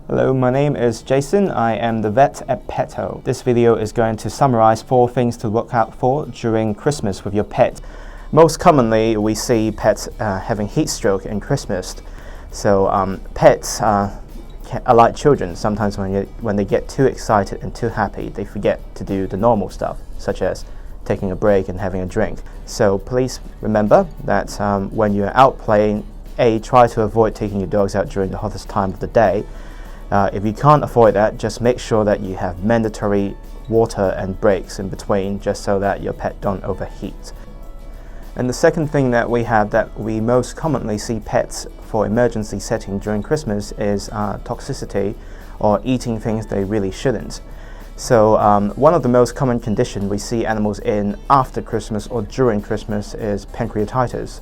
Hello, my name is Jason. I am the vet at PetO. This video is going to summarize 4 things to look out for during Christmas with your pet. Most commonly, we see pets having heat stroke in Christmas. So pets are like children. Sometimes when they get too excited and too happy, they forget to do the normal stuff, such as taking a break and having a drink. So please remember that when you're out playing, try to avoid taking your dogs out during the hottest time of the day. If you can't avoid that, just make sure that you have mandatory water and breaks in between, just so that your pet don't overheat. And the second thing that we most commonly see pets for emergency setting during Christmas is toxicity, or eating things they really shouldn't. So one of the most common conditions we see animals in after Christmas or during Christmas is pancreatitis.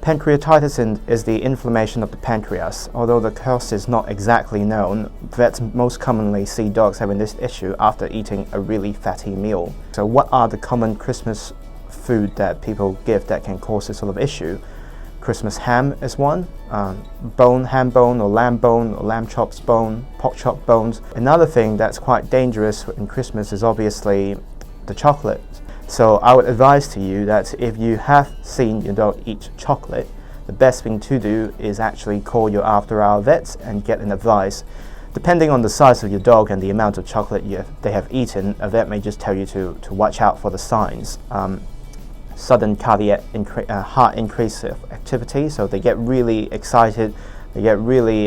Pancreatitis is the inflammation of the pancreas. Although the cause is not exactly known, vets most commonly see dogs having this issue after eating a really fatty meal. So what are the common Christmas food that people give that can cause this sort of issue? Christmas ham is one, ham bone or lamb chops bone, pork chop bones. Another thing that's quite dangerous in Christmas is obviously the chocolate. So I would advise to you that if you have seen your dog eat chocolate, the best thing to do is actually call your after-hour vets and get an advice. Depending on the size of your dog and the amount of chocolate they have eaten, a vet may just tell you to watch out for the signs. Sudden cardiac heart increase of activity, so they get really excited, they get really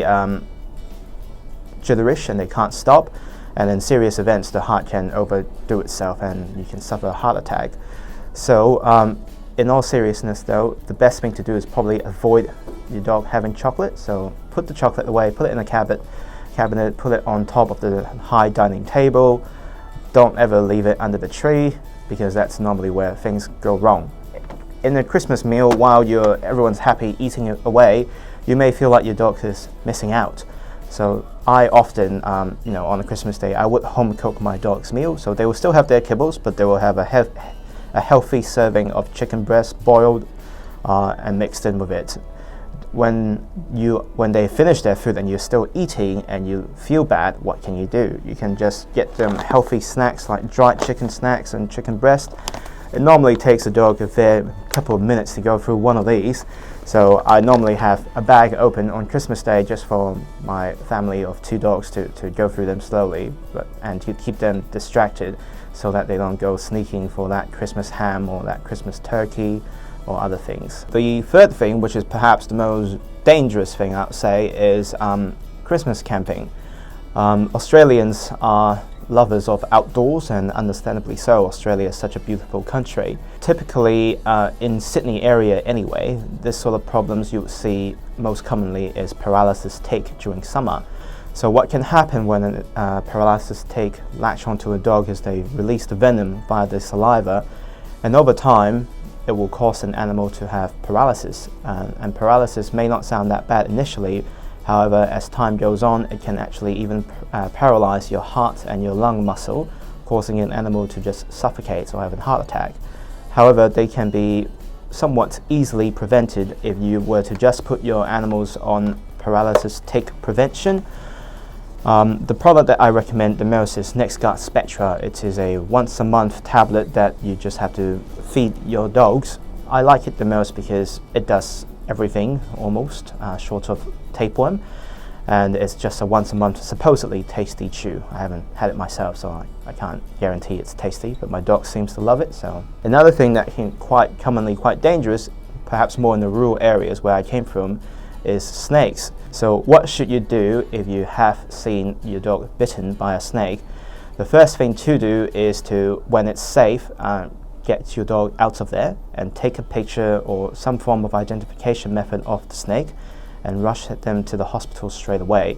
jitterish and they can't stop, and in serious events the heart can overdo itself and you can suffer a heart attack. So in all seriousness though, the best thing to do is probably avoid your dog having chocolate. So put the chocolate away, put it in a cabinet, put it on top of the high dining table. Don't ever leave it under the tree, because that's normally where things go wrong. In a Christmas meal, while everyone's happy eating it away, you may feel like your dog is missing out. So I often, on a Christmas day, I would home cook my dog's meal. So they will still have their kibbles, but they will have a healthy serving of chicken breast boiled and mixed in with it. When they finish their food and you're still eating and you feel bad, what can you do? You can just get them healthy snacks like dried chicken snacks and chicken breast. It normally takes a dog a fair couple of minutes to go through one of these. So I normally have a bag open on Christmas Day just for my family of 2 dogs to go through them slowly, and to keep them distracted so that they don't go sneaking for that Christmas ham or that Christmas turkey or other things. The third thing, which is perhaps the most dangerous thing I would say, is Christmas camping. Australians are lovers of outdoors, and understandably so. Australia is such a beautiful country. Typically in Sydney area anyway, this sort of problems you see most commonly is paralysis tick during summer. So what can happen when a paralysis tick latch onto a dog is they release the venom via the saliva, and over time it will cause an animal to have paralysis. And paralysis may not sound that bad initially. However, as time goes on, it can actually even paralyze your heart and your lung muscle, causing an animal to just suffocate or have a heart attack. However, they can be somewhat easily prevented if you were to just put your animals on paralysis tick prevention. The product that I recommend the most is NexGard Spectra. It is a once-a-month tablet that you just have to feed your dogs. I like it the most because it does everything almost, short of tapeworm, and it's just a once-a-month supposedly tasty chew. I haven't had it myself, so I can't guarantee it's tasty, but my dog seems to love it. So another thing that can quite dangerous, perhaps more in the rural areas where I came from, is snakes. So what should you do if you have seen your dog bitten by a snake? The first thing to do is to, when it's safe, get your dog out of there and take a picture or some form of identification method of the snake and rush them to the hospital straight away.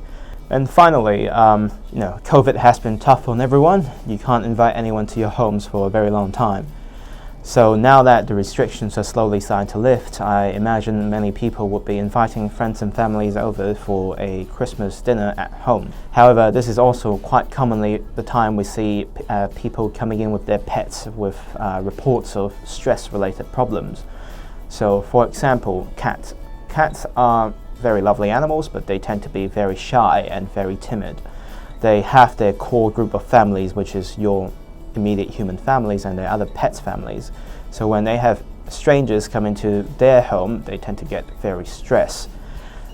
And finally, COVID has been tough on everyone. You can't invite anyone to your homes for a very long time. So now that the restrictions are slowly starting to lift, I imagine many people would be inviting friends and families over for a Christmas dinner at home. However, this is also quite commonly the time we see people coming in with their pets with reports of stress-related problems. So for example, cats are very lovely animals, but they tend to be very shy and very timid. They have their core group of families, which is your immediate human families and their other pets' families. So when they have strangers come into their home, they tend to get very stressed.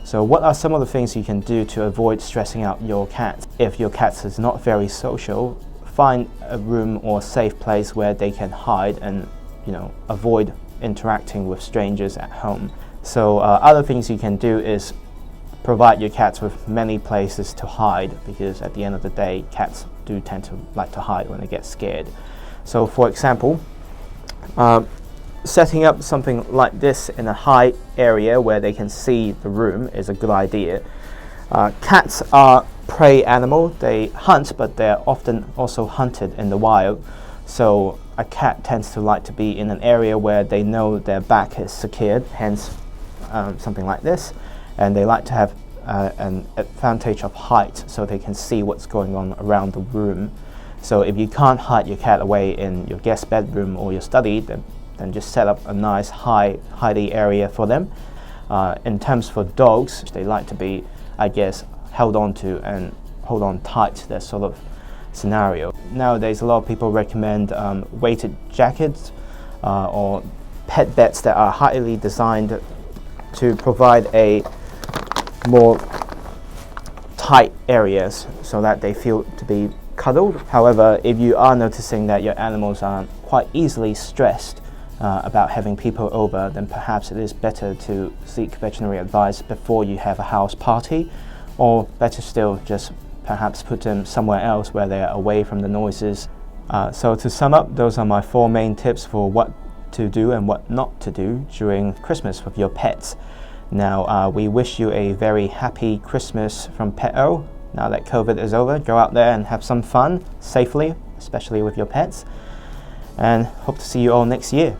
So what are some of the things you can do to avoid stressing out your cat? If your cat is not very social, find a room or safe place where they can hide and avoid interacting with strangers at home. So other things you can do is provide your cats with many places to hide, because at the end of the day, cats do tend to like to hide when they get scared. So for example, setting up something like this in a high area where they can see the room is a good idea. Cats are prey animal. They hunt, but they're often also hunted in the wild. So a cat tends to like to be in an area where they know their back is secured, hence something like this. And they like to have an advantage of height, so they can see what's going on around the room. So if you can't hide your cat away in your guest bedroom or your study, then just set up a nice hidey area for them. In terms for dogs, they like to be, I guess, held on to and hold on tight to that sort of scenario. Nowadays, a lot of people recommend weighted jackets or pet beds that are highly designed to provide a more tight areas so that they feel to be cuddled. However, if you are noticing that your animals are quite easily stressed about having people over, then perhaps it is better to seek veterinary advice before you have a house party, or better still, just perhaps put them somewhere else where they are away from the noises. So to sum up, those are my 4 main tips for what to do and what not to do during Christmas with your pets. Now, we wish you a very happy Christmas from PetO. Now that COVID is over, go out there and have some fun safely, especially with your pets, and hope to see you all next year.